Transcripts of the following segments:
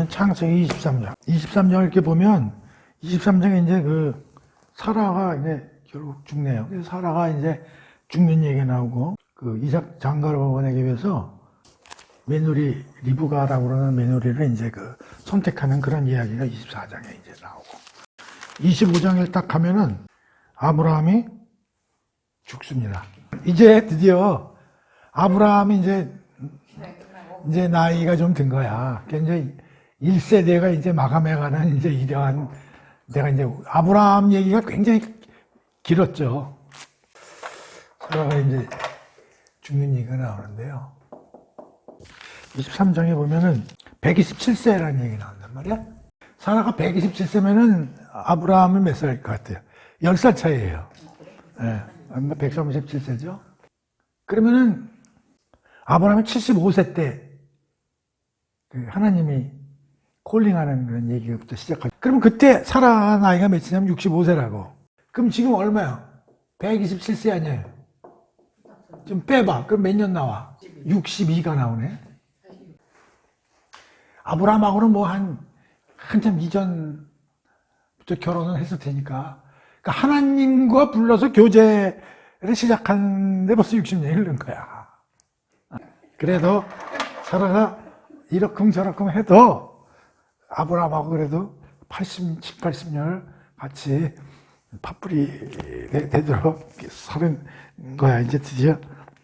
창세기 23장. 23장 이렇게 보면 23장에 이제 사라가 이제 결국 죽네요. 그래서 사라가 이제 죽는 얘기가 나오고 이삭 장가를 원하기 위해서 며느리 리브가라고 그러는 며느리를 이제 선택하는 그런 이야기가 24장에 이제 나오고 25장을 딱 하면은 아브라함이 죽습니다. 이제 드디어 아브라함이 이제 나이가 좀 든 거야. 이제 1세대가 이제 마감해가는 이제 이러한 내가 이제 아브라함 얘기가 굉장히 길었죠. 사라가 이제 죽는 얘기가 나오는데요. 23장에 보면은 127세라는 얘기 나온단 말이야. 사라가 127세면은 아브라함은 몇 살일 것 같아요? 10살 차이예요. 예, 137세죠. 그러면은 아브라함이 75세 때 하나님이 콜링하는 그런 얘기부터 시작하죠. 그럼 그때 사라 나이가 몇이냐면 65세라고. 그럼 지금 얼마야? 127세 아니에요? 좀 빼봐. 그럼 몇 년 나와? 62가 나오네. 아브라함하고는 뭐 한참 이전부터 결혼을 했을 테니까. 그러니까 하나님과 불러서 교제를 시작하는데 벌써 60년이 흐른 거야. 그래도 사라가 이러쿵저러쿵 해도 아브라함하고 그래도 70, 80년을 같이 팥불이 되도록 서는 거야. 이제 드디어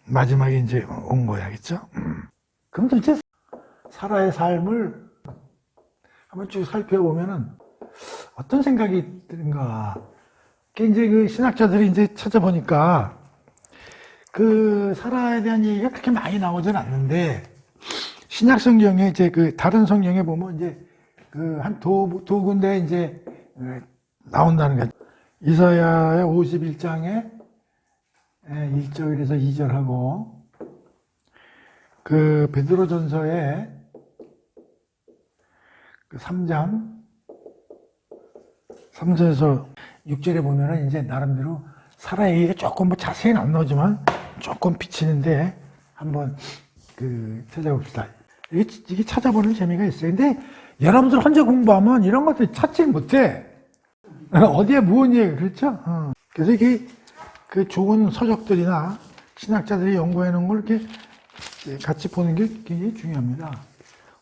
마지막에 이제 온 거야. 그죠? 그럼 도대체 사라의 삶을 한번 쭉 살펴보면은 어떤 생각이 드는가. 이제 신학자들이 이제 찾아보니까 사라에 대한 얘기가 그렇게 많이 나오진 않는데 신약 성경에 이제 다른 성경에 보면 이제 한 두 군데 이제 나온다는 거죠. 이사야의 51장에 1절에서 2절하고 베드로전서의 3절에서 6절에 보면은 이제 나름대로 사라 얘기가 조금 자세히는 안 나오지만 조금 비치는데 한번 찾아봅시다. 이게 찾아보는 재미가 있어요. 근데 여러분들 혼자 공부하면 이런 것들 찾지 못해. 어디에 무언 얘기, 그렇죠? 그래서 이게 좋은 서적들이나 신학자들이 연구해 놓은 걸 이렇게 같이 보는 게 굉장히 중요합니다.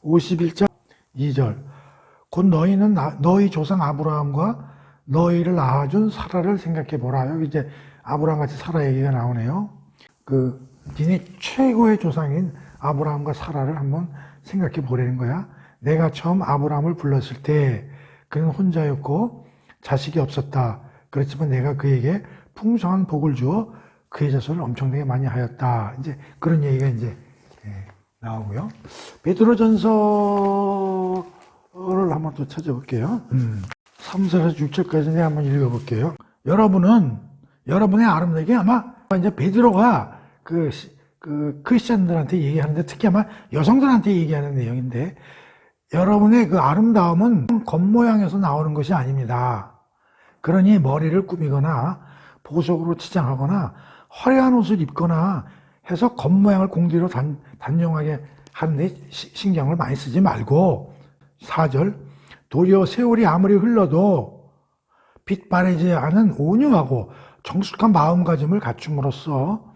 51장 2절. 곧 너희는 너희 조상 아브라함과 너희를 낳아준 사라를 생각해 보라. 여기 이제 아브라함 같이 사라 얘기가 나오네요. 니네 최고의 조상인 아브라함과 사라를 한번 생각해 보라는 거야. 내가 처음 아브라함을 불렀을 때 그는 혼자였고 자식이 없었다. 그렇지만 내가 그에게 풍성한 복을 주어 그의 자손을 엄청나게 많이 하였다. 이제 그런 얘기가 이제 나오고요. 베드로전서를 한번 또 찾아볼게요. 3절에서 6절까지 내가 한번 읽어볼게요. 여러분의 아름다게 아마 이제 베드로가 크리스천들한테 얘기하는데 특히 아마 여성들한테 얘기하는 내용인데 여러분의 아름다움은 겉모양에서 나오는 것이 아닙니다. 그러니 머리를 꾸미거나 보석으로 치장하거나 화려한 옷을 입거나 해서 겉모양을 공들여 단정하게 하는데 신경을 많이 쓰지 말고 4절 도리어 세월이 아무리 흘러도 빛바래지 않은 온유하고 정숙한 마음가짐을 갖춤으로써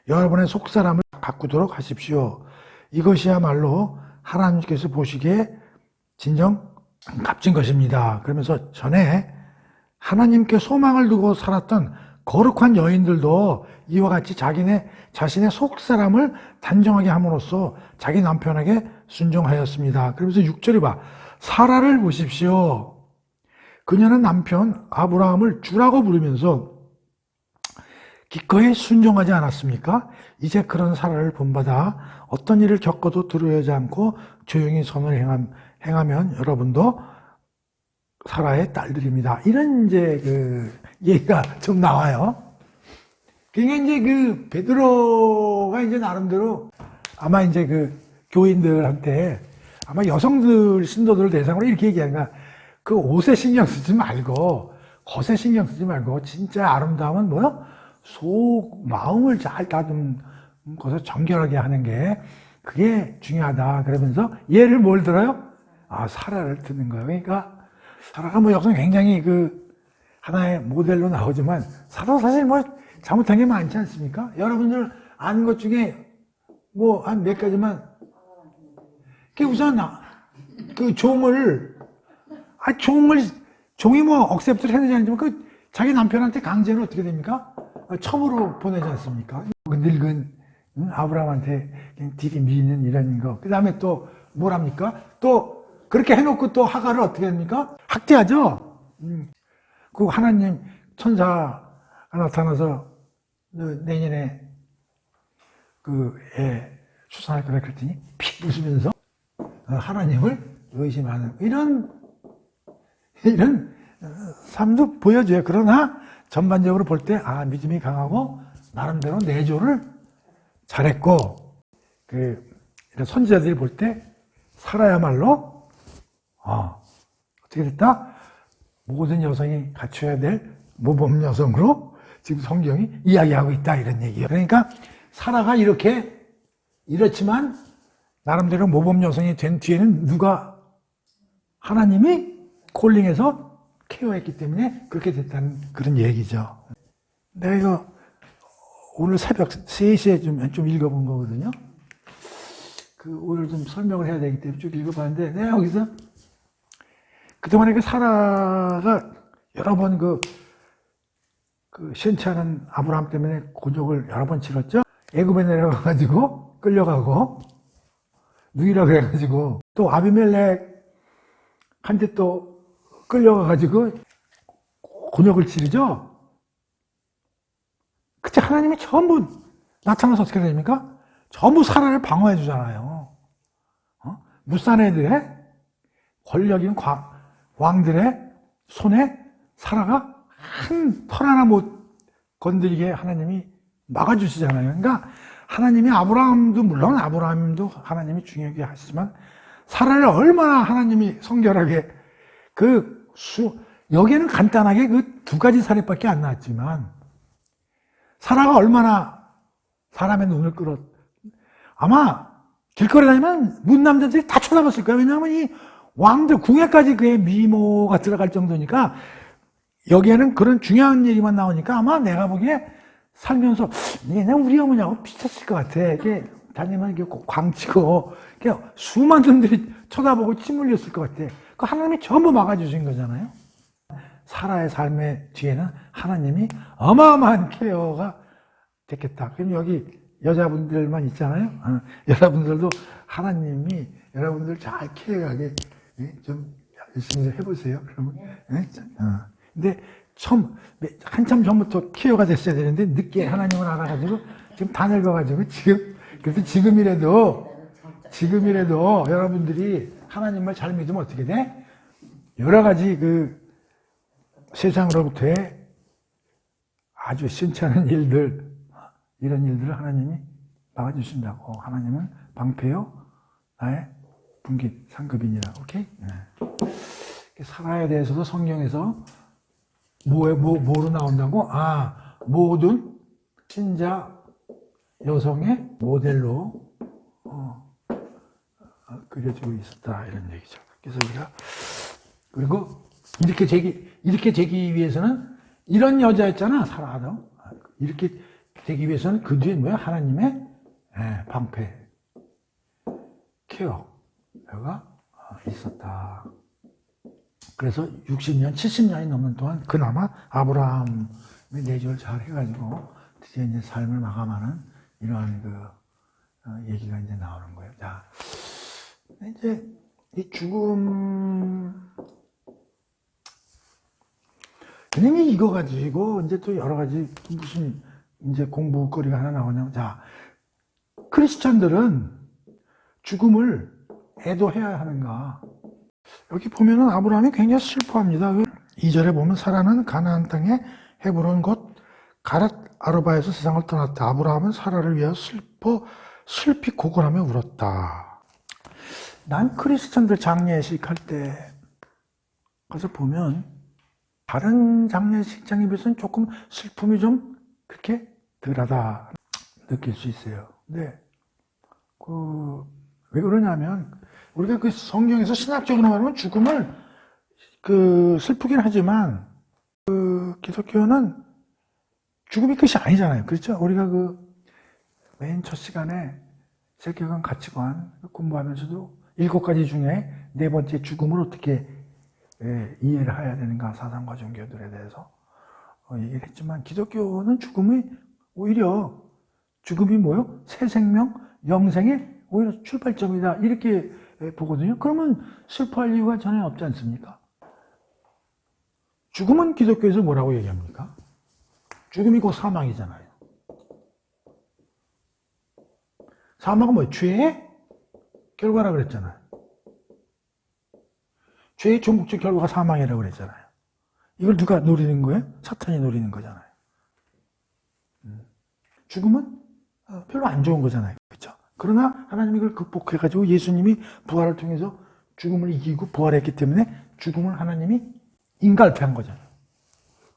여러분의 속사람을 가꾸도록 하십시오. 이것이야말로 하나님께서 보시기에 진정 값진 것입니다. 그러면서 전에 하나님께 소망을 두고 살았던 거룩한 여인들도 이와 같이 자신의 속사람을 단정하게 함으로써 자기 남편에게 순종하였습니다. 그러면서 6절에 봐. 사라를 보십시오. 그녀는 남편 아브라함을 주라고 부르면서 기꺼이 순종하지 않았습니까? 이제 그런 사라를 본받아 어떤 일을 겪어도 두려워하지 않고 조용히 선을 행하면 여러분도 사라의 딸들입니다. 이런 이제 얘기가 좀 나와요. 그러니까 이제 베드로가 이제 나름대로 아마 이제 교인들한테 아마 여성들, 신도들 대상으로 이렇게 얘기하는 거야. 옷에 신경 쓰지 말고, 겉에 신경 쓰지 말고, 진짜 아름다움은 뭐요? 마음을 잘 다듬은 것을 정결하게 하는 게, 그게 중요하다. 그러면서, 얘를 뭘 들어요? 아, 사라를 듣는 거예요. 그러니까 사라가 뭐 여기서 굉장히 그 하나의 모델로 나오지만 사라 사실 뭐 잘못한 게 많지 않습니까? 여러분들 아는 것 중에 뭐 한 몇 가지만 그 우선 그 종이 뭐 억셉트를 했는지 아니지만 그 자기 남편한테 강제로 어떻게 됩니까? 첩으로 보내지 않습니까? 그 늙은 아브라함한테 그냥 들이미는 이런 거. 그 다음에 또 뭐랍니까? 또 그렇게 해놓고 또 하가를 어떻게 합니까? 학대하죠? 그 하나님 천사가 나타나서 내년에 그 애 출산할 거라 그랬더니 피 부수면서 하나님을 의심하는 이런 삶도 보여줘요. 그러나 전반적으로 볼 때 믿음이 강하고 나름대로 내조를 잘했고 이런 선지자들이 볼 때 사라야말로 어떻게 됐다? 모든 여성이 갖춰야 될 모범 여성으로 지금 성경이 이야기하고 있다 이런 얘기예요. 그러니까 사라가 이렇지만 나름대로 모범 여성이 된 뒤에는 누가 하나님이 콜링해서 케어했기 때문에 그렇게 됐다는 그런 얘기죠. 내가 이거 오늘 새벽 3시에 좀 읽어본 거거든요. 오늘 좀 설명을 해야 되기 때문에 쭉 읽어봤는데 내가 여기서 그동안에 그 사라가 여러 번 그 시원치 않은 아브라함 때문에 곤욕을 여러 번 치렀죠. 애굽에 내려가가지고 끌려가고 누이라 그래가지고 또 아비멜렉한테 또 끌려가가지고 곤욕을 치르죠. 그때 하나님이 전부 나타나서 어떻게 됩니까? 전부 사라를 방어해 주잖아요. 무산 애들의 권력인 왕들의 손에 사라가 한 털 하나 못 건드리게 하나님이 막아주시잖아요. 그러니까 하나님이 물론 아브라함도 하나님이 중요하게 하시지만 사라를 얼마나 하나님이 성결하게 여기에는 간단하게 그 2가지 사례밖에 안 나왔지만 사라가 얼마나 사람의 눈을 아마 길거리 다니면 문남자들이 다 쳐다봤을 거예요. 왜냐하면 이 왕들 궁예까지 그의 미모가 들어갈 정도니까 여기에는 그런 중요한 얘기만 나오니까 아마 내가 보기에 살면서 얘네 우리 어머니하고 비슷했을 것 같아. 이렇게 다니면 이렇게 광치고 수많은 놈들이 쳐다보고 침 흘렸을 것 같아. 그 하나님이 전부 막아주신 거잖아요. 사라의 삶의 뒤에는 하나님이 어마어마한 케어가 됐겠다. 그럼 여기 여자분들만 있잖아요. 여러분들도 하나님이 여러분들 잘 케어하게 좀 열심히 해보세요. 그러면. 근데 한참 전부터 케어가 됐어야 되는데 늦게 하나님을 알아가지고 지금 다 늙어가지고 그래서 지금이라도 여러분들이 하나님을 잘 믿으면 어떻게 돼? 여러 가지 세상으로부터의 아주 시원치 않은 일들, 이런 일들을 하나님이 막아주신다고. 하나님은 방패요, 나의 분깃, 상급이니라. 오케이? 네. 사라에 대해서도 성경에서 뭐로 나온다고? 모든 신자 여성의 모델로 그려지고 있었다 이런 얘기죠. 그래서 우리가 그리고 이렇게 되기 위해서는 이런 여자였잖아. 사라도 이렇게 되기 위해서는 그 뒤에 뭐야? 하나님의 방패 케어가 있었다. 그래서 60년, 70년이 넘는 동안 그나마 아브라함의 내조를 잘 해가지고 드디어 이제 삶을 마감하는 이러한 얘기가 이제 나오는 거예요. 자, 이제 이 죽음, 그냥 이거 가지고 이제 또 여러 가지 무슨 이제 공부거리가 하나 나오냐면, 자, 크리스천들은 죽음을 애도해야 하는가? 여기 보면은 아브라함이 굉장히 슬퍼합니다. 2절에 보면 사라는 가나안 땅에 헤브론 곧 가랏 아르바에서 세상을 떠났다. 아브라함은 사라를 위하여 슬피 고걸하며 울었다. 난 크리스천들 장례식 할 때 가서 보면 다른 장례식장에 비해서는 조금 슬픔이 좀 그렇게 덜하다 느낄 수 있어요. 근데 왜 그러냐면 우리가 그 성경에서 신학적으로 말하면 죽음을 그 슬프긴 하지만 그 기독교는 죽음이 끝이 아니잖아요. 그렇죠? 우리가 그 맨 첫 시간에 세계관 가치관 공부하면서도 7가지 중에 4번째 죽음을 어떻게 이해를 해야 되는가 사상과 종교들에 대해서 얘기를 했지만 기독교는 죽음이 오히려 죽음이 뭐요? 새 생명, 영생의 오히려 출발점이다 이렇게 보거든요. 그러면 슬퍼할 이유가 전혀 없지 않습니까? 죽음은 기독교에서 뭐라고 얘기합니까? 죽음이 곧 사망이잖아요. 사망은 뭐예요? 죄의 결과라 그랬잖아요. 죄의 종국적 결과가 사망이라고 그랬잖아요. 이걸 누가 노리는 거예요? 사탄이 노리는 거잖아요. 죽음은 별로 안 좋은 거잖아요. 그렇죠? 그러나 하나님이 이걸 극복해가지고 예수님이 부활을 통해서 죽음을 이기고 부활했기 때문에 죽음을 하나님이 인갈패한 거잖아요.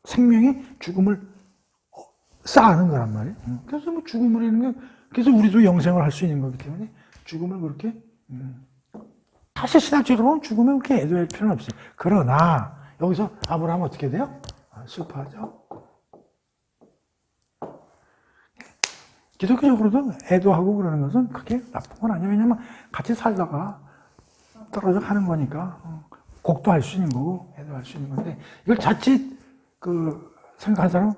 생명이 죽음을 쌓아는 거란 말이에요. 그래서 뭐 죽음을 하는 게 그래서 우리도 영생을 할 수 있는 거기 때문에 죽음을 그렇게 사실 신학적으로는 죽음에 그렇게 애도할 필요는 없어요. 그러나 여기서 아브라함은 어떻게 돼요? 슬퍼하죠. 기독교적으로도 애도하고 그러는 것은 그게 나쁜 건 아니에요. 왜냐면 같이 살다가 떨어져 가는 거니까 곡도 할 수 있는 거고 애도할 수 있는 건데 이걸 자칫 그 생각하는 사람은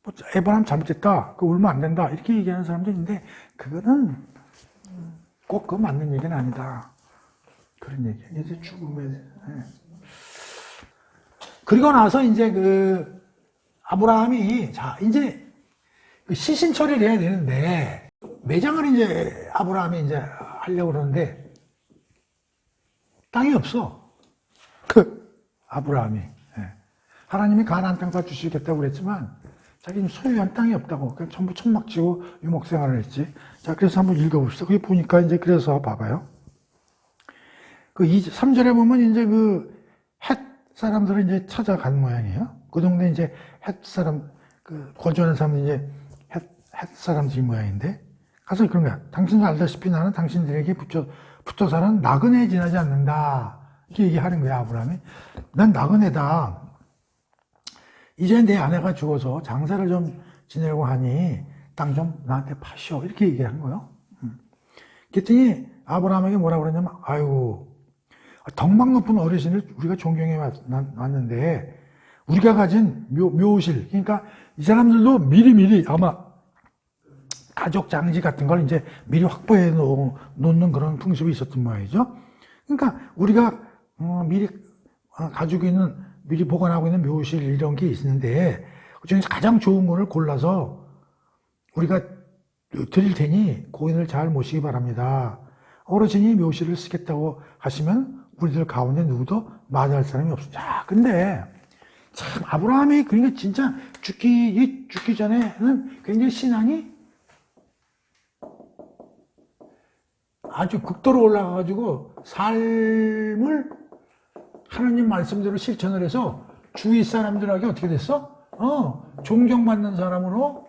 뭐 아브라함 잘못했다, 그 울면 안 된다 이렇게 얘기하는 사람도 있는데 그거는 꼭 그 맞는 얘기는 아니다. 그런 얘기예요. 이제 죽음에 그리고 나서 이제 그 아브라함이 자 이제 시신 처리를 해야 되는데 매장을 이제 아브라함이 이제 하려고 그러는데 땅이 없어. 그 아브라함이 하나님이 가나안 땅 다 주시겠다고 그랬지만 자기는 소유한 땅이 없다고 그냥 전부 천막지고 유목 생활을 했지. 자 그래서 한번 읽어봅시다. 거기 보니까 이제 그래서 봐봐요. 그 3절에 보면 이제 그 헷 사람들을 이제 찾아간 모양이에요. 그 동네 이제 헷 사람 그 거주하는 사람들이 이제 헷 사람들이 모양인데 가서 그런 거야. 당신들 알다시피 나는 당신들에게 붙어 사는 나그네에 지나지 않는다. 이렇게 얘기하는 거야 아브라함이. 난 나그네다. 이제 내 아내가 죽어서 장사를 좀 지내려고 하니 땅 좀 나한테 파시오. 이렇게 얘기한 거예요. 그랬더니 아브라함에게 뭐라고 그러냐면 아이고 덕망 높은 어르신을 우리가 존경해 왔는데 우리가 가진 묘실 그러니까 이 사람들도 미리미리 아마 가족 장지 같은 걸 이제 미리 확보해 놓는 그런 풍습이 있었던 모양이죠. 그러니까 우리가 미리 가지고 있는 미리 보관하고 있는 묘실 이런 게 있는데 그중에서 가장 좋은 거를 골라서 우리가 드릴 테니 고인을 잘 모시기 바랍니다. 어르신이 묘실을 쓰겠다고 하시면 우리들 가운데 누구도 맞이할 사람이 없습니다. 자, 근데 참 아브라함이 그러니까 진짜 죽기 전에는 굉장히 신앙이 아주 극도로 올라가가지고 삶을 하나님 말씀대로 실천을 해서 주위 사람들에게 어떻게 됐어? 존경받는 사람으로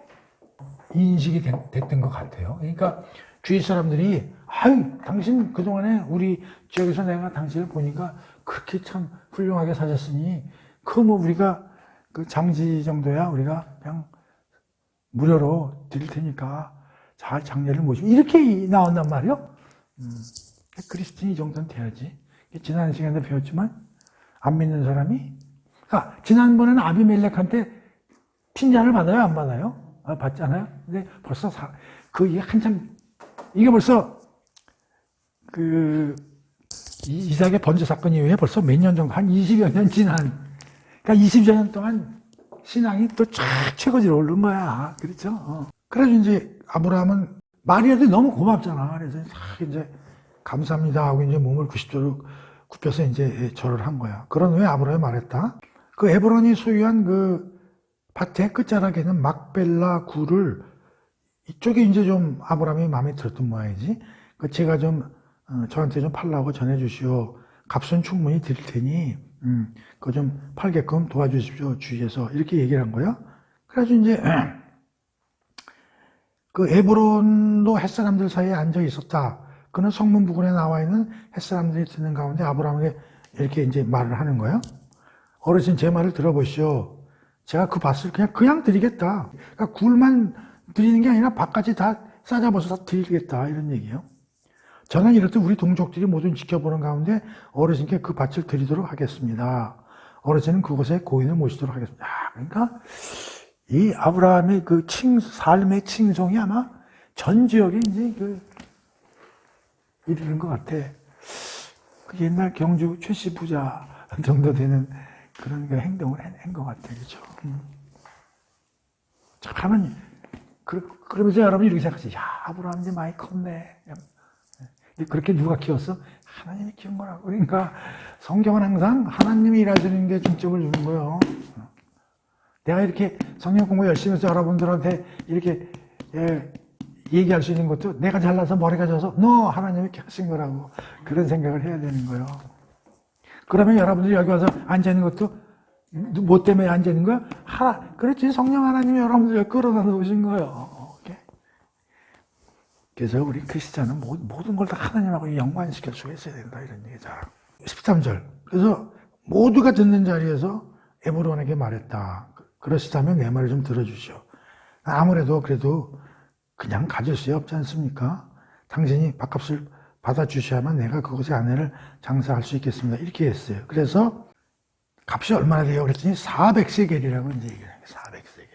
인식이 됐던 것 같아요. 그러니까 주위 사람들이 아유 당신 그동안에 우리 지역에서 내가 당신을 보니까 그렇게 참 훌륭하게 사셨으니 그 뭐 우리가 그 장지 정도야 우리가 그냥 무료로 드릴 테니까 잘 장례를 모시고 이렇게 나온단 말이요. 그리스도인 이 정도는 돼야지. 지난 시간에 배웠지만 안 믿는 사람이 그러니까 지난번에는 아비멜렉한테 핀잔을 받아요 안 받아요? 받잖아요. 근데 벌써 이게 한참 이게 벌써 그 이삭의 번제 사건 이후에 벌써 몇 년 정도 한 20여 년 지난 그러니까 20여 년 동안 신앙이 또 쫙 최고지로 오른 거야. 그렇죠? 그래서 이제 아브라함은 말이라도 너무 고맙잖아. 그래서 이제 감사합니다 하고 이제 몸을 90도로 굽혀서 이제 절을 한 거야. 그런 후에 아브라함이 말했다. 그 에브론이 소유한 그 밭의 끝자락에는 막벨라 굴을 이쪽에 이제 좀 아브라함이 마음에 들었던 모양이지. 그 제가 좀 저한테 좀 팔라고 전해주시오. 값은 충분히 드릴 테니 그거 좀 팔게끔 도와주십시오 주위에서 이렇게 얘기를 한 거야. 그래가지고 이제 그 에브론도 햇사람들 사이에 앉아 있었다. 그는 성문 부근에 나와 있는 햇사람들이 듣는 가운데 아브라함에게 이렇게 이제 말을 하는 거예요. 어르신 제 말을 들어보시오. 제가 그 밭을 그냥 드리겠다. 그러니까 굴만 드리는 게 아니라 밭까지 다 싸잡아서 다 드리겠다. 이런 얘기예요. 저는 이럴 때 우리 동족들이 모두 지켜보는 가운데 어르신께 그 밭을 드리도록 하겠습니다. 어르신은 그곳에 고인을 모시도록 하겠습니다. 그러니까 이 아브라함의 그 삶의 칭송이 아마 전 지역에 이제 이르는 것 같아. 그 옛날 경주 최씨 부자 정도 되는 그런 그 행동을 한 것 같아. 그죠? 하나님, 그러면서 여러분이 이렇게 생각하세요. 야, 아브라함 이제 많이 컸네. 그렇게 누가 키웠어? 하나님이 키운 거라고. 그러니까 성경은 항상 하나님이 일하시는 게 중점을 주는 거예요. 내가 이렇게 성경 공부 열심히 해서 여러분들한테 이렇게 얘기할 수 있는 것도 내가 잘나서 머리가 져서 너 하나님이 이렇게 하신 거라고 그런 생각을 해야 되는 거예요. 그러면 여러분들이 여기 와서 앉아있는 것도 뭐 때문에 앉아있는 거야? 그렇지, 성령 하나님이 여러분들 여기 끌어다 놓으신 거예요. 그래서 우리 크리스찬은 모든 걸 다 하나님하고 연관시킬 수 있어야 된다, 이런 얘기죠. 13절. 그래서 모두가 듣는 자리에서 에브론에게 말했다. 그러시다면 내 말을 좀 들어주시오. 아무래도 그래도 그냥 가질 수 없지 않습니까? 당신이 밥값을 받아주셔야만 내가 그곳에 아내를 장사할 수 있겠습니다. 이렇게 했어요. 그래서 값이 얼마나 돼요? 그랬더니 400세겔이라고 이제 얘기를 해요. 400세겔.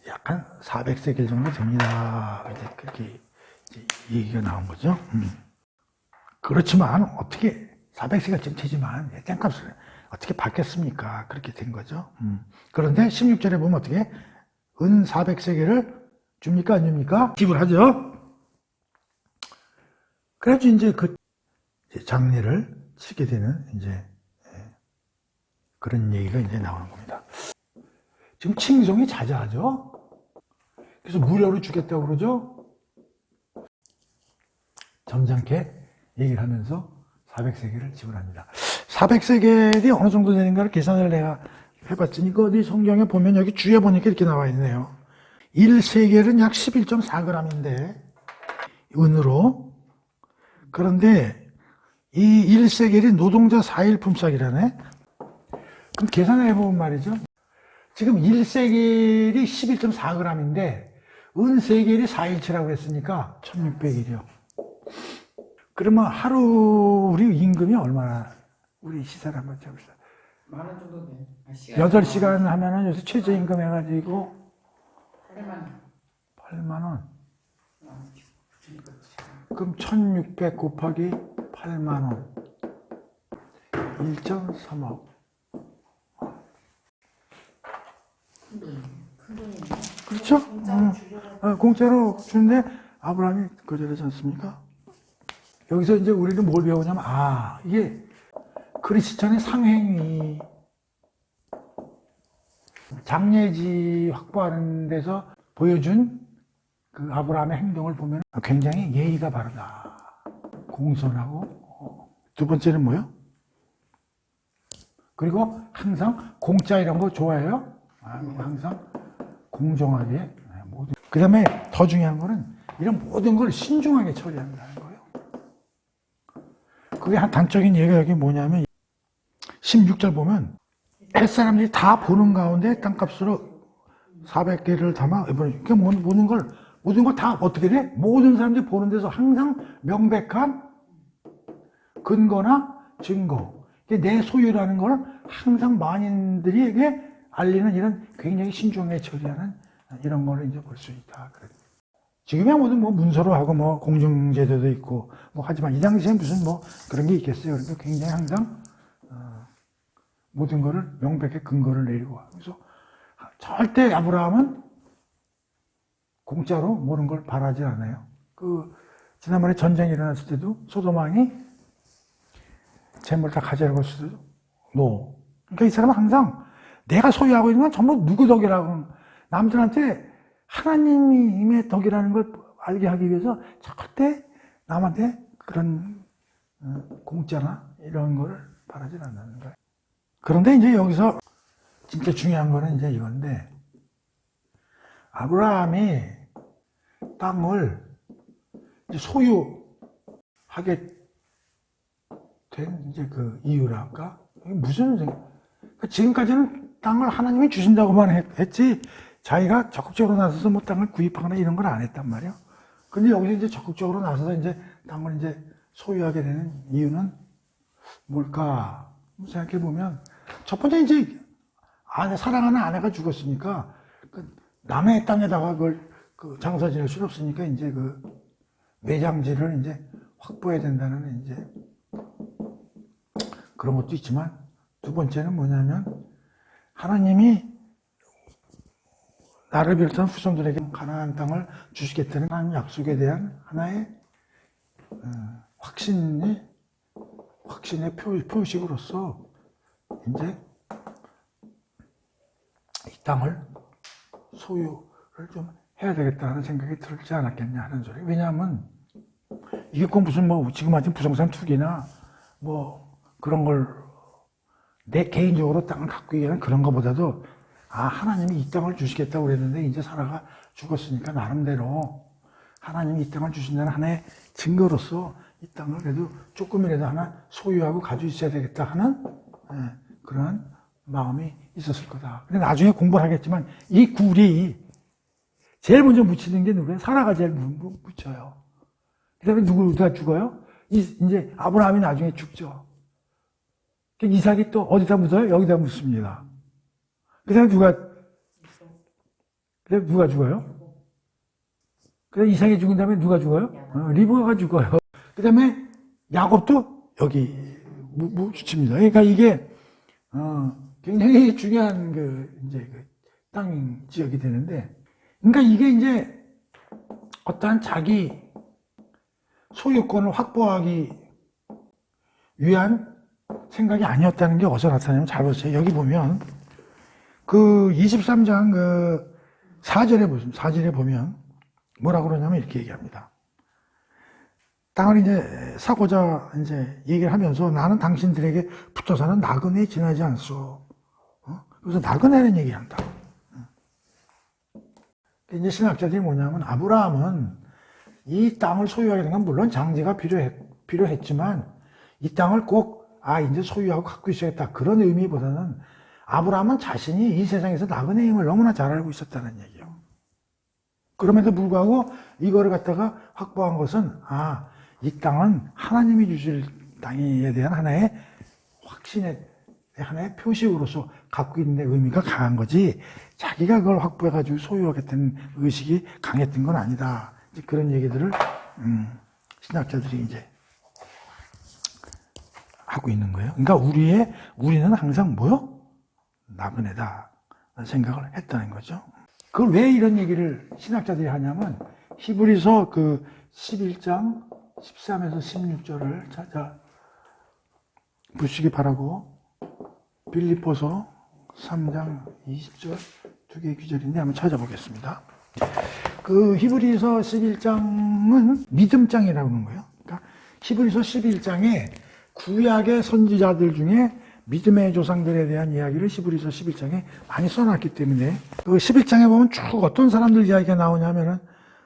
약간 400세겔 정도 됩니다. 이제 그렇게 이제 얘기가 나온 거죠. 그렇지만 어떻게 400세겔쯤 되지만 땅값을 어떻게 받겠습니까? 그렇게 된 거죠. 그런데 16절에 보면 어떻게 은 400세겔을 줍니까? 안 줍니까? 지불하죠. 그래서 이제 그 장례를 치게 되는 이제 그런 얘기가 이제 나오는 겁니다. 지금 칭송이 자자하죠? 그래서 무료로 주겠다고 그러죠? 점잖게 얘기를 하면서 400세겔을 지불합니다. 400세겔이 어느 정도 되는가를 계산을 내가 해봤더니 이거 어디 성경에 보면 여기 주에 보니까 이렇게 나와 있네요. 1세겔은 약 11.4g인데 은으로. 그런데 이 1세겔이 노동자 4일 품삯이라네. 그럼 계산을 해보면 말이죠. 지금 1세겔이 11.4g인데 은 세겔이 4일치라고 했으니까 1600일이요. 그러면 하루 우리 임금이 얼마나, 우리 시세를 한번 해봅시다. 10,000원 정도 돼. 8시간 하면은 요새 최저임금 해가지고 8만 원. 8만 원. 그럼 1600 곱하기 8만 원. 1.3억. 큰 돈이네. 그렇죠? 공짜로 주려고. 공짜로 주는데 아브라함이 거절하지 않습니까? 여기서 이제 우리는 뭘 배우냐면, 이게 크리스천의 상행위, 장례지 확보하는 데서 보여준 그 아브라함의 행동을 보면 굉장히 예의가 바르다. 공손하고. 두 번째는 뭐요? 그리고 항상 공짜 이런 거 좋아해요. 항상 공정하게. 그 다음에 더 중요한 거는 이런 모든 걸 신중하게 처리한다는 거예요. 그게 한 단적인 예가 여기 뭐냐면 16절 보면 햇사람들이 다 보는 가운데 땅값으로 400개를 담아, 그러니까 모든 걸 다 어떻게 돼? 모든 사람들이 보는 데서 항상 명백한 근거나 증거, 내 소유라는 걸 항상 만인들에게 알리는 이런 굉장히 신중하게 처리하는 이런 거를 이제 볼 수 있다. 지금이야 모든 문서로 하고 공증제도도 있고 하지만 이 당시에 무슨 그런 게 있겠어요. 그러니까 굉장히 항상 모든 거를 명백하게 근거를 내리고 그래서 절대 아브라함은 공짜로 모든 걸 바라지 않아요. 지난번에 전쟁이 일어났을 때도 소돔왕이 재물 다 가져가고 했을 때도 그러니까 이 사람은 항상 내가 소유하고 있는 건 전부 누구 덕이라고, 남들한테 하나님의 덕이라는 걸 알게 하기 위해서 절대 남한테 그런 공짜나 이런 거를 바라지 않는 거예요. 그런데 이제 여기서 진짜 중요한 거는 이제 이건데, 아브라함이 땅을 이제 소유하게 된 이제 그 이유랄까? 이게 무슨 그러니까 지금까지는 땅을 하나님이 주신다고만 했지 자기가 적극적으로 나서서 뭐 땅을 구입하거나 이런 걸 안 했단 말이야. 근데 여기서 이제 적극적으로 나서서 이제 땅을 이제 소유하게 되는 이유는 뭘까? 생각해 보면 첫 번째 이제 사랑하는 아내가 죽었으니까 그 남의 땅에다가 그걸 그 장사 지낼 수는 없으니까 이제 그 매장지를 이제 확보해야 된다는 이제 그런 것도 있지만 두 번째는 뭐냐면 하나님이 나를 비롯한 후손들에게 가나안 땅을 주시겠다는 하나님 약속에 대한 하나의 확신의 표식으로서 이제 이 땅을 소유를 좀 해야 되겠다는 생각이 들지 않았겠냐 하는 소리. 왜냐하면 이게 꼭 무슨 뭐 지금 하신 부동산 투기나 뭐 그런 걸 내 개인적으로 땅을 갖고 있는 그런 것보다도 하나님이 이 땅을 주시겠다고 그랬는데 이제 사라가 죽었으니까 나름대로 하나님이 이 땅을 주신다는 하나의 증거로서 이 땅을 그래도 조금이라도 하나 소유하고 가지고 있어야 되겠다 하는 그런 마음이 있었을 거다. 근데 나중에 공부를 하겠지만 이 굴이 제일 먼저 묻히는 게 누구예요? 사라가 제일 묻혀요. 그 다음에 누가 죽어요? 이제 아브라함이 나중에 죽죠. 이삭이 또 어디다 묻어요? 여기다 묻습니다. 그 다음에 누가 죽어요? 그 다음에 이삭이 죽은 다음에 누가 죽어요? 리브가가 죽어요. 그 다음에 야곱도 여기 묻힙니다. 그러니까 이게 굉장히 중요한 이제 땅 지역이 되는데, 그러니까 이게 이제 어떠한 자기 소유권을 확보하기 위한 생각이 아니었다는 게 어디서 나타나냐면 잘 보세요. 여기 보면 그 23장 그 4절에 보면 뭐라 그러냐면 이렇게 얘기합니다. 땅을 이제 사고자 이제 얘기를 하면서 나는 당신들에게 붙어서는 나그네에 지나지 않소. 그래서 나그네라는 얘기를 한다. 이제 신학자들이 뭐냐면 아브라함은 이 땅을 소유하게 된 건 물론 장지가 필요했지만 이 땅을 꼭 이제 소유하고 갖고 있어야겠다 그런 의미보다는 아브라함은 자신이 이 세상에서 나그네임을 너무나 잘 알고 있었다는 얘기예요. 그럼에도 불구하고 이거를 갖다가 확보한 것은 이 땅은 하나님이 주실 땅에 대한 하나의 확신의 하나의 표식으로서 갖고 있는 데 의미가 강한 거지 자기가 그걸 확보해가지고 소유하겠다는 의식이 강했던 건 아니다. 이제 그런 얘기들을 신학자들이 이제 하고 있는 거예요. 그러니까 우리는 항상 뭐요? 나그네다 생각을 했다는 거죠. 그걸 왜 이런 얘기를 신학자들이 하냐면 히브리서 그 11장 13에서 16절을 찾아 보시기 바라고 빌립보서 3장 20절 두 개의 구절인데 한번 찾아보겠습니다. 그 히브리서 11장은 믿음장이라고 하는 거예요. 그러니까 히브리서 11장에 구약의 선지자들 중에 믿음의 조상들에 대한 이야기를 히브리서 11장에 많이 써놨기 때문에 그 11장에 보면 쭉 어떤 사람들 이야기가 나오냐면은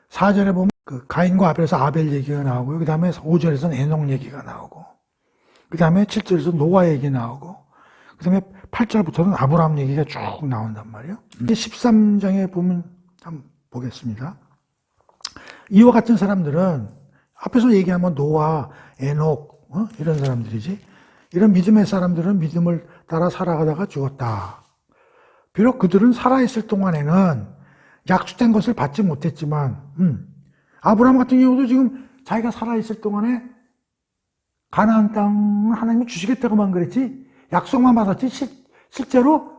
4절에 보면 그 가인과 아벨에서 아벨 얘기가 나오고요. 그 다음에 5절에서는 에녹 얘기가 나오고 그 다음에 7절에서 노아 얘기 나오고 그 다음에 8절부터는 아브라함 얘기가 쭉 나온단 말이에요. 13장에 보면 한번 보겠습니다. 이와 같은 사람들은 앞에서 얘기하면 노아, 에녹 이런 사람들이지. 이런 믿음의 사람들은 믿음을 따라 살아가다가 죽었다. 비록 그들은 살아있을 동안에는 약속된 것을 받지 못했지만 아브라함 같은 경우도 지금 자기가 살아있을 동안에 가나안 땅 하나님이 주시겠다고만 그랬지 약속만 받았지 실제로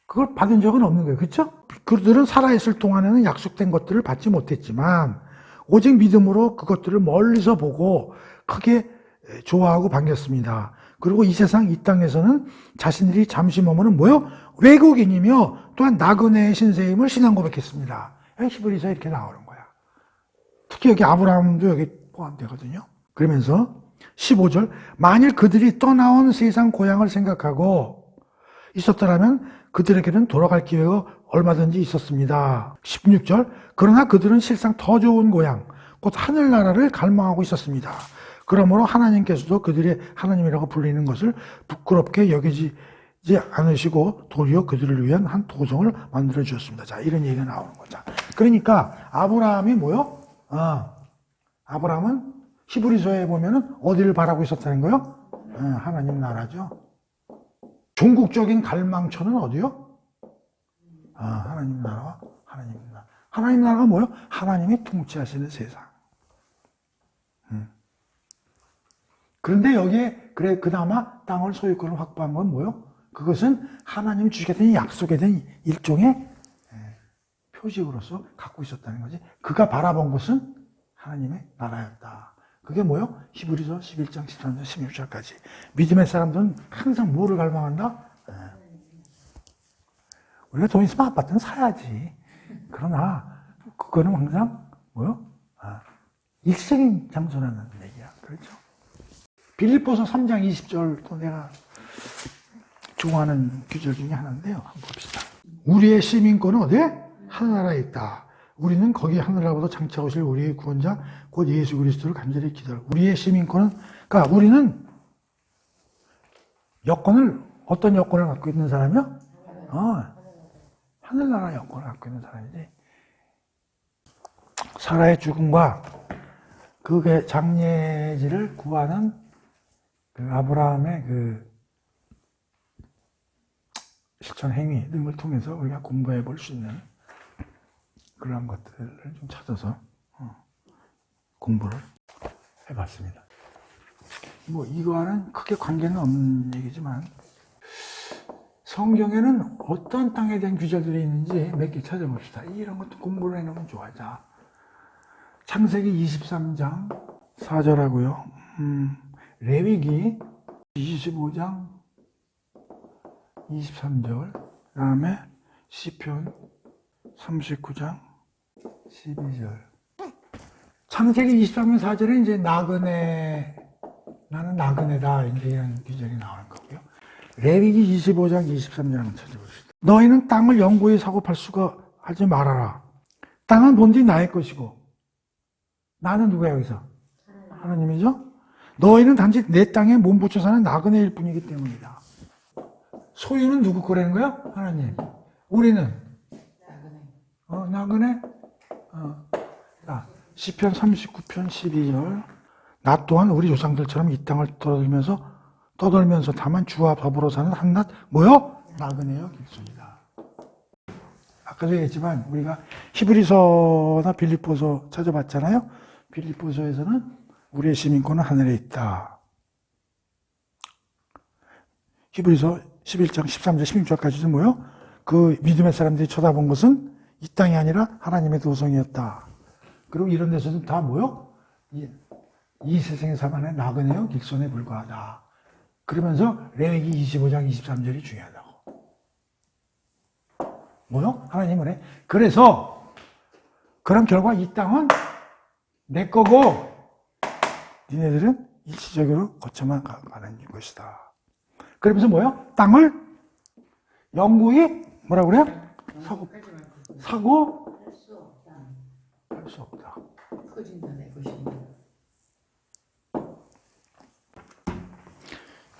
그걸 받은 적은 없는 거예요. 그렇죠? 그들은 살아있을 동안에는 약속된 것들을 받지 못했지만 오직 믿음으로 그것들을 멀리서 보고 크게 좋아하고 반겼습니다. 그리고 이 세상 이 땅에서는 자신들이 잠시 머무는 뭐요? 외국인이며 또한 나그네의 신세임을 신앙 고백했습니다. 히브리서 이렇게 나오는 거야. 특히 여기 아브라함도 여기 포함되거든요. 그러면서 15절 만일 그들이 떠나온 세상 고향을 생각하고 있었더라면 그들에게는 돌아갈 기회가 얼마든지 있었습니다. 16절 그러나 그들은 실상 더 좋은 고향 곧 하늘나라를 갈망하고 있었습니다. 그러므로 하나님께서도 그들의 하나님이라고 불리는 것을 부끄럽게 여기지 않으시고 도리어 그들을 위한 한 도성을 만들어 주셨습니다. 자, 이런 얘기가 나오는 거죠. 그러니까 아브라함이 뭐요? 아브라함은 히브리서에 보면은 어디를 바라고 있었다는 거요? 하나님 나라죠. 종국적인 갈망처는 어디요? 하나님 나라와 하나님 나라. 하나님 나라가 뭐요? 하나님이 통치하시는 세상. 그런데 여기에 그나마 땅을 소유권을 확보한 건 뭐요? 그것은 하나님이 주시겠다는 약속에 대한 일종의 표식으로서 갖고 있었다는 거지. 그가 바라본 것은 하나님의 나라였다. 그게 뭐요? 히브리서 11장 13절 16절까지. 믿음의 사람들은 항상 뭐를 갈망한다? 우리가 돈 있으면 아파트는 사야지. 그러나 그거는 항상 뭐요? 일생인 장소라는 얘기야. 그렇죠? 빌립보서 3장 20절도 내가 좋아하는 규절 중에 하나인데요. 한번 봅시다. 우리의 시민권은 어디에? 하늘나라에 있다. 우리는 거기 하늘나라보다 장차 오실 우리의 구원자 곧 예수 그리스도를 간절히 기다려. 우리의 시민권은, 그러니까 우리는 어떤 여권을 갖고 있는 사람이요? 하늘나라 여권을 갖고 있는 사람이지. 사라의 죽음과 그의 장례지를 구하는 그 아브라함의 그 실천 행위 등을 통해서 우리가 공부해 볼 수 있는 그런 것들을 좀 찾아서 공부를 해봤습니다. 뭐 이거와는 크게 관계는 없는 얘기지만 성경에는 어떤 땅에 대한 규절들이 있는지 몇 개 찾아봅시다. 이런 것도 공부를 해놓으면 좋아하자. 창세기 23장 4절하고요. 레위기 25장 23절, 그 다음에 시편 39장 12절. 창세기 23장 4절에 이제 나는 나그네다, 이제 이런 규절이 나오는 거고요. 레위기 25장 23절 한번 찾아봅시다. 너희는 땅을 영구히 사고 팔 수가 하지 말아라. 땅은 본디 나의 것이고, 나는 누구야 여기서? 하나님이죠? 너희는 단지 내 땅에 몸붙여 사는 나그네일 뿐이기 때문이다. 소유는 누구 거라는 거야? 하나님. 우리는? 나그네? 자, 시편 39편 12절. 나 또한 우리 조상들처럼 이 땅을 떠돌면서 다만 주와 더불어 사는 한낱 뭐요? 나그네여 길손이다. 아까도 얘기했지만 우리가 히브리서나 빌립보서 찾아봤잖아요. 빌립보서에서는 우리의 시민권은 하늘에 있다. 히브리서 11장 13절 16절까지도 뭐요? 그 믿음의 사람들이 쳐다본 것은 이 땅이 아니라 하나님의 도성이었다. 그리고 이런 데서도 다 뭐요? 이 세상에 사만의 나그네요 길손에 불과하다. 그러면서 레위기 25장 23절이 중요하다고. 뭐요? 하나님은 해. 그래서 그런 결과 이 땅은 내 거고 니네들은 일시적으로 거쳐만 가는 것이다. 그러면서 뭐요? 땅을 영구히 뭐라 그래요? 사고 할 수 없다. 커진다 내 것입니다.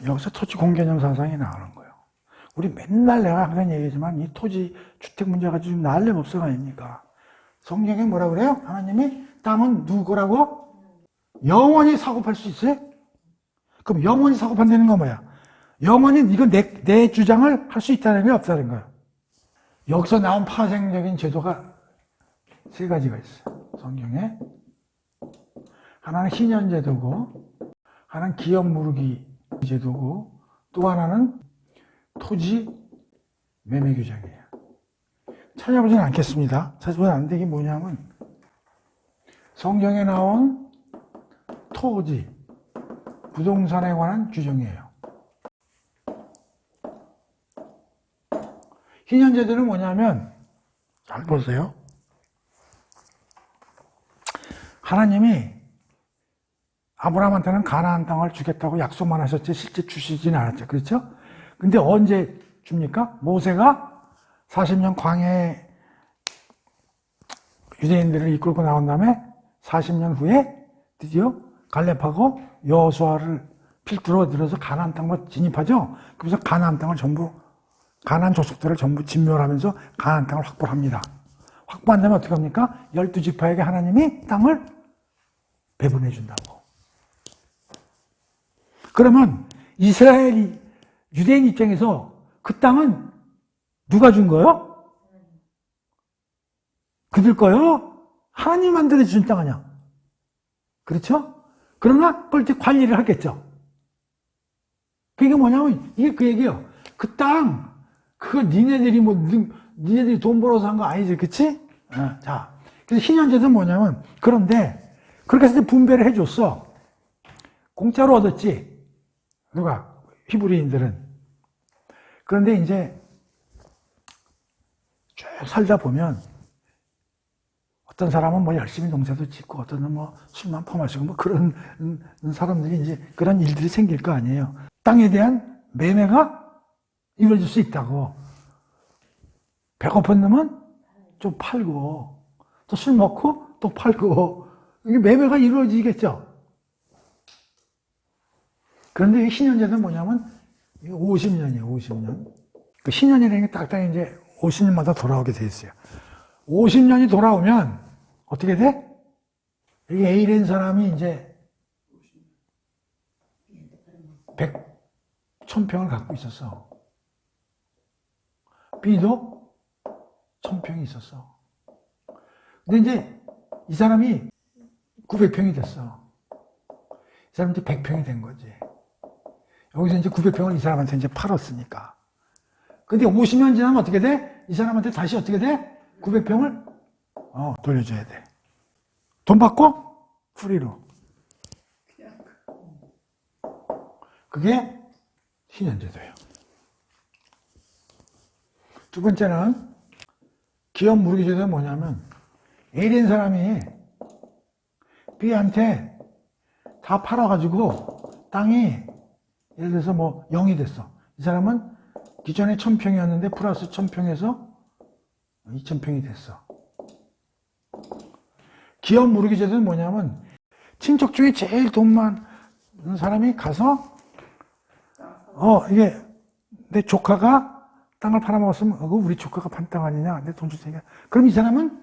여기서 토지 공개념 사상이 나오는 거예요. 우리 맨날 내가 항상 얘기하지만 이 토지 주택 문제 가지고 난리 법석 아닙니까? 성경에 뭐라 그래요? 하나님이 땅은 누구 거라고? 영원히 사고 팔 수 있어요? 그럼 영원히 사고 판다는 건 뭐야? 영원히 이건 내 주장을 할 수 있다는 게 없다는 거예요. 여기서 나온 파생적인 제도가 세 가지가 있어요. 성경에. 하나는 희년제도고, 하나는 기업 무르기 제도고, 또 하나는 토지 매매 규정이에요. 찾아보지는 않겠습니다. 찾아보지 않는데 이게 뭐냐면 성경에 나온 토지, 부동산에 관한 규정이에요. 희년제도는 뭐냐면 잘 보세요. 하나님이 아브라함한테는 가나안 땅을 주겠다고 약속만 하셨지 실제 주시지는 않았죠. 그렇죠? 근데 언제 줍니까? 모세가 40년 광해 유대인들을 이끌고 나온 다음에 40년 후에 드디어 갈렙하고 여호수아를 필두로 들어서 가나안 땅으로 진입하죠. 그래서 가나안 땅을 전부 가나안 족속들을 전부 진멸하면서 가나안 땅을 확보합니다. 확보한 다음에 어떻게 합니까? 12지파에게 하나님이 땅을 배분해 준다고. 그러면 이스라엘 유대인 입장에서 그 땅은 누가 준 거예요? 그들 거요? 하나님 만들어 주신 땅 아니야. 그렇죠? 그러나 그걸 이제 관리를 하겠죠. 그게 뭐냐면 이게 그 얘기예요. 그 땅, 그거 니네들이 돈 벌어서 한 거 아니지, 그치? 자, 그래서 신현제는 뭐냐면, 그런데 그렇게 해서 분배를 해줬어. 공짜로 얻었지. 누가? 히브리인들은. 그런데 이제 쭉 살다 보면 어떤 사람은 뭐 열심히 농사도 짓고 어떤 사람은 뭐 술만 퍼마시고 뭐 그런 사람들이 이제 그런 일들이 생길 거 아니에요. 땅에 대한 매매가 이루어질 수 있다고. 배고픈 놈은 좀 팔고 또 술 먹고 또 팔고 이게 매매가 이루어지겠죠. 그런데 이 신현제는 뭐냐면 50년이에요. 50년. 그 신년이라는 게 딱딱 이제 50년마다 돌아오게 돼 있어요. 50년이 돌아오면 어떻게 돼? 여기 A라는 사람이 이제 1000평을 갖고 있었어. B도 1000평이 있었어. 근데 이제 이 사람이 900평이 됐어. 이 사람이 이제 100평이 된 거지. 여기서 이제 900평을 이 사람한테 이제 팔았으니까. 근데 50년 지나면 어떻게 돼? 이 사람한테 다시 어떻게 돼? 900평을 돌려줘야 돼. 돈 받고 프리로. 그게 신현제도예요. 두 번째는 기업 무르기제도는 뭐냐면 A라는 사람이 B한테 다 팔아가지고 땅이 예를 들어서 뭐 0이 됐어. 이 사람은 기존에 1000평이었는데 플러스 1000평에서 2000평이 됐어. 기업 무르기제도는 뭐냐면 친척 중에 제일 돈 많은 사람이 가서 이게 내 조카가 땅을 팔아먹었으면 그거 우리 조카가 판 땅 아니냐? 내 돈 줄 테니까. 그럼 이 사람은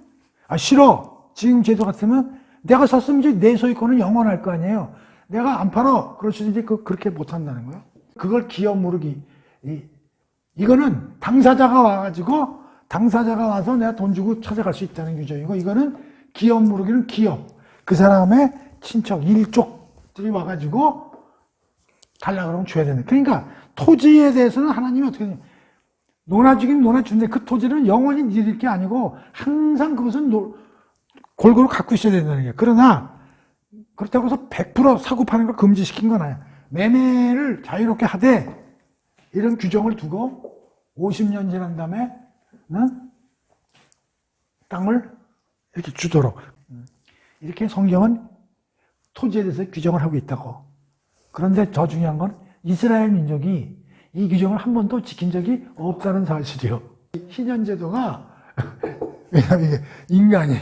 싫어. 지금 제도 같으면 내가 샀으면 이제 내 소유권은 영원할 거 아니에요. 내가 안 팔아. 그럴 수도 이제 그렇게 못 한다는 거예요. 그걸 기업 무르기. 이거는 당사자가 와서 내가 돈 주고 찾아갈 수 있다는 규정이고, 이거는 기업 무르기는 기업. 그 사람의 친척, 일족들이 와가지고 달라고 그러면 줘야 되는. 그러니까 토지에 대해서는 하나님이 어떻게 해요? 논아주긴 논아주는데 그 토지는 영원히 니들 게 아니고 항상 그것은 골고루 갖고 있어야 된다는 거예요. 그러나 그렇다고 해서 100% 사고 파는 걸 금지시킨 건 아니야. 매매를 자유롭게 하되 이런 규정을 두고 50년 지난 다음에는 땅을 이렇게 주도록. 이렇게 성경은 토지에 대해서 규정을 하고 있다고. 그런데 더 중요한 건 이스라엘 민족이 이 규정을 한 번도 지킨 적이 없다는 사실이요. 신현제도가 왜냐하면 이게 인간이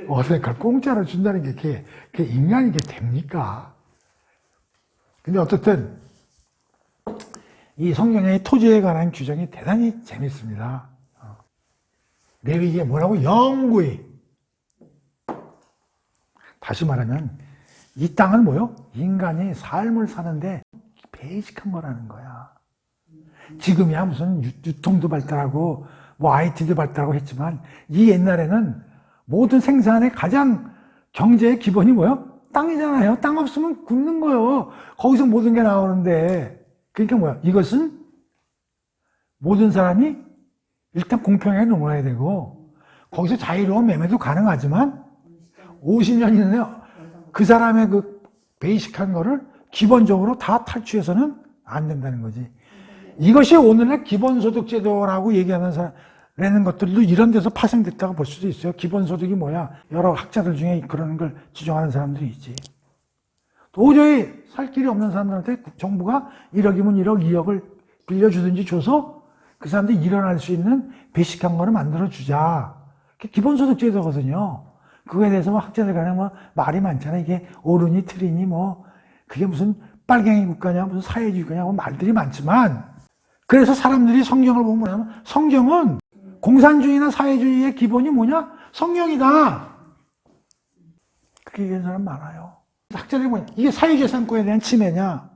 어떻게 그걸 공짜로 준다는 게 그게 인간이 이게 됩니까? 근데 어쨌든 이 성경의 토지에 관한 규정이 대단히 재밌습니다. 레위기에 뭐라고? 영구히. 다시 말하면 이 땅은 뭐요? 인간이 삶을 사는데 베이직한 거라는 거야. 지금이야 무슨 유통도 발달하고 뭐 IT도 발달하고 했지만 이 옛날에는 모든 생산의 가장 경제의 기본이 뭐요? 땅이잖아요. 땅 없으면 굶는 거예요. 거기서 모든 게 나오는데. 그러니까 뭐야? 이것은 모든 사람이 일단 공평하게 놀아야 되고 거기서 자유로운 매매도 가능하지만 50년 이내에 그 사람의 그 베이직한 거를 기본적으로 다 탈취해서는 안 된다는 거지. 이것이 오늘날 기본소득제도라고 얘기하는 것들도 이런 데서 파생됐다고 볼 수도 있어요. 기본소득이 뭐야? 여러 학자들 중에 그런 걸 지정하는 사람들이 있지. 도저히 살 길이 없는 사람들한테 정부가 1억이면 1억, 2억을 빌려주든지 줘서 그 사람들이 일어날 수 있는 베이직한 거를 만들어주자. 그게 기본소득제도거든요. 그거에 대해서 뭐 학자들 간에 뭐 말이 많잖아. 이게 옳으니 틀리니 뭐 그게 무슨 빨갱이 국가냐 무슨 사회주의 국가냐 뭐 말들이 많지만 그래서 사람들이 성경을 보면 뭐냐면 성경은 공산주의나 사회주의의 기본이 뭐냐? 성령이다. 그렇게 얘기하는 사람 많아요. 학자들이 뭐냐? 이게 사유재산권에 대한 침해냐?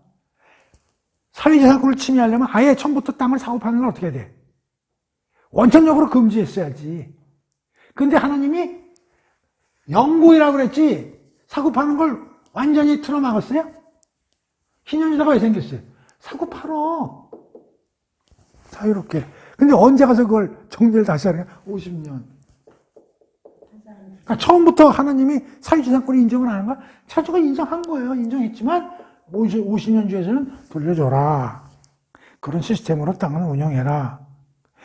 사유재산권을 침해하려면 아예 처음부터 땅을 사고 파는 건 어떻게 해야 돼? 원천적으로 금지했어야지. 근데 하나님이 영구이라고 그랬지 사고 파는 걸 완전히 틀어막았어요? 희년유다가 왜 생겼어요? 사고 팔어. 자유롭게. 근데 언제 가서 그걸 정리를 다시 하냐? 50년. 그러니까 처음부터 하나님이 사유재산권을 인정을 안 한 거야? 차주가 인정한 거예요. 인정했지만 50년 뒤에서는 돌려줘라. 그런 시스템으로 땅을 운영해라.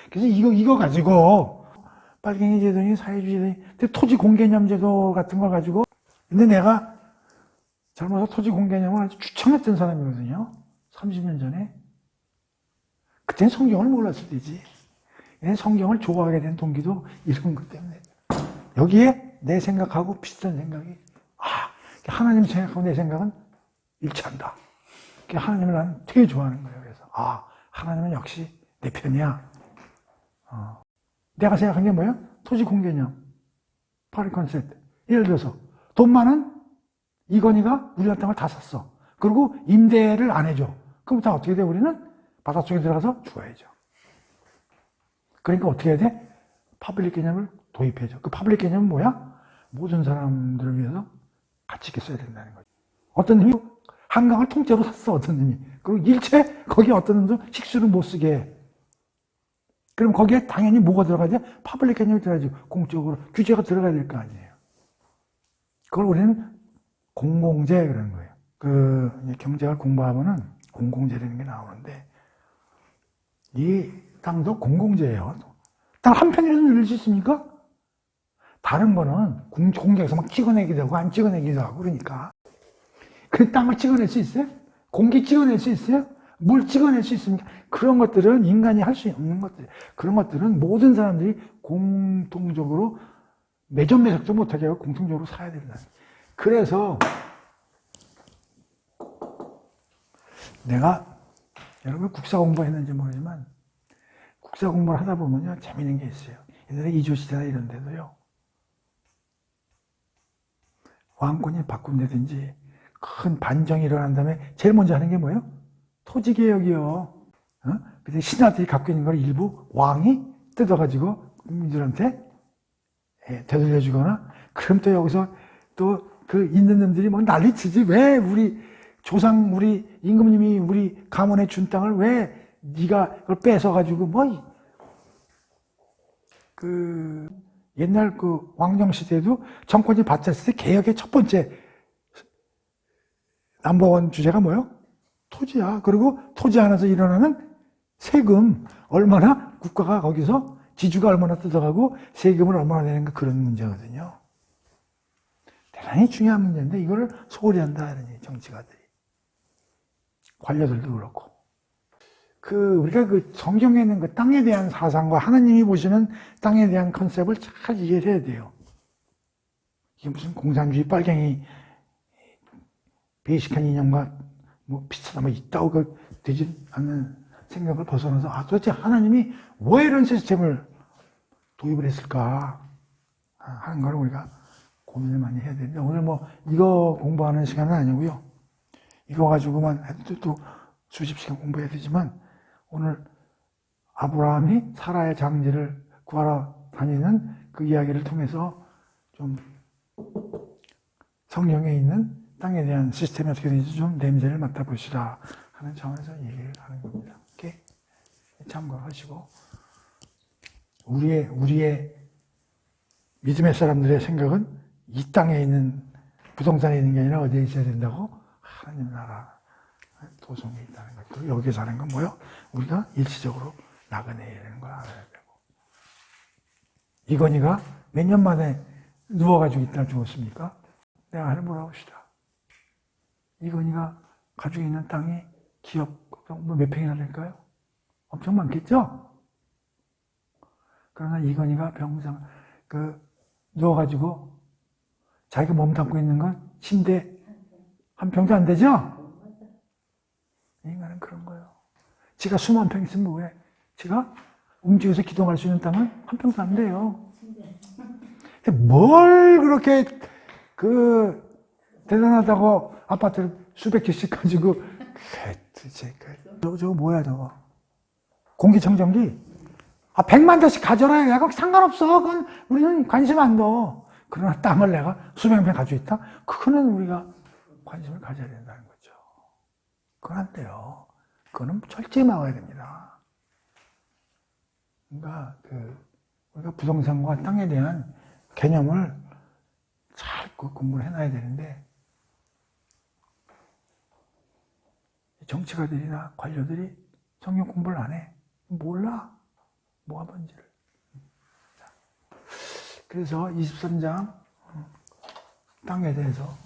그래서 이거 가지고 빨갱이 제도니 사회주의 제도니 토지 공개념 제도 같은 걸 가지고 근데 내가 젊어서 토지 공개념을 아주 추천했던 사람이거든요. 30년 전에. 그때는 성경을 몰랐을 때지. 성경을 좋아하게 된 동기도 이런 것 때문에. 여기에 내 생각하고 비슷한 생각이, 하나님 생각하고 내 생각은 일치한다. 하나님을 나는 되게 좋아하는 거예요. 그래서, 하나님은 역시 내 편이야. 내가 생각한 게 뭐예요? 토지 공개념. 파리 컨셉트. 예를 들어서, 돈 많은 이건희가 우리나라 땅을 다 샀어. 그리고 임대를 안 해줘. 그럼 다 어떻게 돼? 우리는 바닷속에 들어가서 죽어야죠. 그러니까 어떻게 해야 돼? 파블릭 개념을 도입해줘. 그 파블릭 개념은 뭐야? 모든 사람들을 위해서 가치 있게 써야 된다는 거죠. 어떤 놈이 한강을 통째로 샀어, 어떤 놈이. 그리고 일체 거기에 어떤 놈도 식수를 못 쓰게 해. 그럼 거기에 당연히 뭐가 들어가야 돼? 파블릭 개념이 들어가야지. 공적으로 규제가 들어가야 될 거 아니에요. 그걸 우리는 공공재 그러는 거예요. 경제학을 공부하면은 공공재라는 게 나오는데 이 땅도 공공재예요. 땅 한 편이라도 늘릴 수 있습니까? 다른 거는 공장에서 막 찍어내기도 하고 안 찍어내기도 하고 그러니까 그 땅을 찍어낼 수 있어요? 공기 찍어낼 수 있어요? 물 찍어낼 수 있습니까? 그런 것들은 인간이 할 수 없는 것들. 그런 것들은 모든 사람들이 공통적으로 매점매석도 못하게 하고 공통적으로 사야 된다. 그래서 내가 여러분 국사 공부했는지 모르지만 국사 공부를 하다 보면요 재밌는 게 있어요. 옛날에 이조시대나 이런 데도요 왕권이 바꾼다든지 큰 반정이 일어난 다음에 제일 먼저 하는 게 뭐예요? 토지개혁이요. 근데 신하들이 갖고 있는 걸 일부 왕이 뜯어가지고 국민들한테 되돌려주거나 그럼 또 여기서 또 그 있는 놈들이 뭐 난리치지. 왜 우리 조상 우리 임금님이 우리 가문에 준 땅을 왜 네가 그걸 뺏어가지고 옛날 그 왕정 시대에도 정권이 바뀌었을 때 개혁의 첫 번째 넘버원 주제가 뭐예요? 토지야. 그리고 토지 안에서 일어나는 세금 얼마나 국가가 거기서 지주가 얼마나 뜯어가고 세금을 얼마나 내는가 그런 문제거든요. 대단히 중요한 문제인데 이거를 소홀히 한다 이러니 정치가들이 관료들도 그렇고 우리가 성경에 있는 그 땅에 대한 사상과 하나님이 보시는 땅에 대한 컨셉을 잘 이해를 해야 돼요. 이게 무슨 공산주의 빨갱이 베이식한 인형과 뭐 비슷하다 있다고 되지 않는 생각을 벗어나서 도대체 하나님이 왜 이런 시스템을 도입을 했을까 하는 걸 우리가 고민을 많이 해야 되는데 오늘 이거 공부하는 시간은 아니고요. 이거 가지고만 해도 또 수십 시간 공부해야 되지만 오늘 아브라함이 사라의 장지를 구하러 다니는 그 이야기를 통해서 좀 성경에 있는 땅에 대한 시스템이 어떻게 되는지 좀 냄새를 맡아보시라 하는 차원에서 얘기를 하는 겁니다. 이렇게 참고하시고 우리의 믿음의 사람들의 생각은 이 땅에 있는 부동산에 있는 게 아니라 어디에 있어야 된다고? 하나님 나라 도성에 있다는 것. 그리고 여기에 사는 건 뭐요? 우리가 일시적으로 나가내야 되는 걸 알아야 되고. 이건희가 몇 년 만에 누워가지고 있다 죽었습니까? 내가 하늘 물어봅시다. 이건희가 가지고 있는 땅이 기업 몇 평이나 될까요? 엄청 많겠죠? 그러나 이건희가 병상 누워가지고 자기가 몸담고 있는 건 침대 한 평도 안 되죠? 인간은 그런 거예요. 지가 수만 평 있으면 왜? 지가 움직여서 기동할 수 있는 땅은 한 평도 안 돼요. 근데 뭘 그렇게 대단하다고 아파트를 수백 개씩 가지고 저거 뭐야 저거 공기청정기 100만 대씩 가져라. 야, 그거 상관없어. 그건 우리는 관심 안 둬. 그러나 땅을 내가 수백 평 가지고 있다? 그거는 우리가 관심을 가져야 된다는 거죠. 그건 안 돼요. 그거는 철저히 막아야 됩니다. 그러니까 우리가 부동산과 땅에 대한 개념을 잘 공부를 해놔야 되는데 정치가들이나 관료들이 성경 공부를 안 해. 몰라. 뭐가 뭔지를. 그래서 23장 땅에 대해서